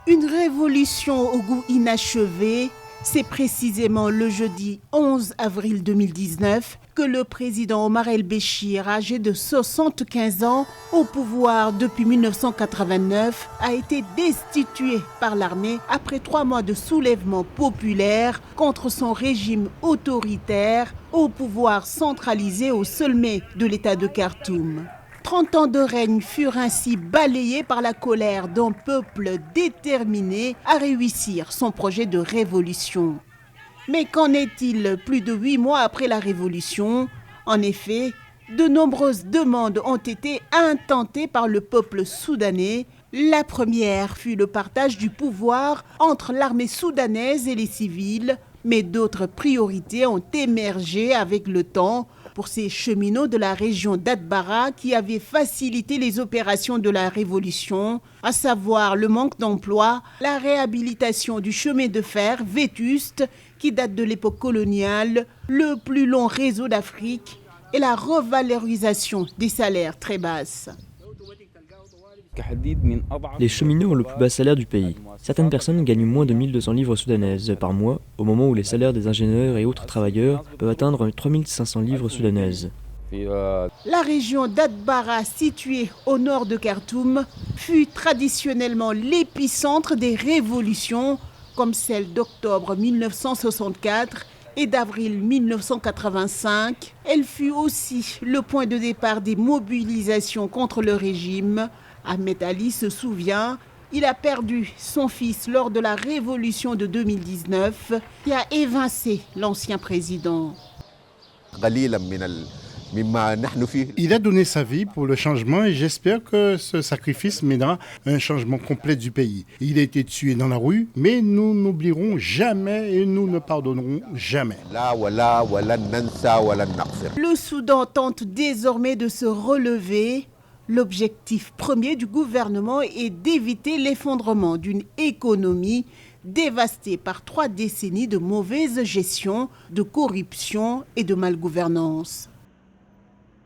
Une révolution au goût inachevé, c'est précisément le jeudi 11 avril 2019 que le président Omar el-Béchir, âgé de 75 ans, au pouvoir depuis 1989, a été destitué par l'armée après 3 mois de soulèvement populaire contre son régime autoritaire au pouvoir centralisé au sommet de l'État de Khartoum. 30 ans de règne furent ainsi balayés par la colère d'un peuple déterminé à réussir son projet de révolution. Mais qu'en est-il plus de 8 mois après la révolution? En effet, de nombreuses demandes ont été intentées par le peuple soudanais. La première fut le partage du pouvoir entre l'armée soudanaise et les civils, mais d'autres priorités ont émergé avec le temps pour ces cheminots de la région d'Atbara qui avaient facilité les opérations de la révolution, à savoir le manque d'emploi, la réhabilitation du chemin de fer vétuste qui date de l'époque coloniale, le plus long réseau d'Afrique et la revalorisation des salaires très basses. Les cheminots ont le plus bas salaire du pays. Certaines personnes gagnent moins de 1200 livres soudanaises par mois, au moment où les salaires des ingénieurs et autres travailleurs peuvent atteindre 3500 livres soudanaises. La région d'Atbara, située au nord de Khartoum, fut traditionnellement l'épicentre des révolutions, comme celle d'octobre 1964 et d'avril 1985. Elle fut aussi le point de départ des mobilisations contre le régime. Ahmed Ali se souvient, il a perdu son fils lors de la révolution de 2019 qui a évincé l'ancien président. Il a donné sa vie pour le changement et j'espère que ce sacrifice mènera à un changement complet du pays. Il a été tué dans la rue, mais nous n'oublierons jamais et nous ne pardonnerons jamais. Le Soudan tente désormais de se relever. L'objectif premier du gouvernement est d'éviter l'effondrement d'une économie dévastée par 3 décennies de mauvaise gestion, de corruption et de malgouvernance.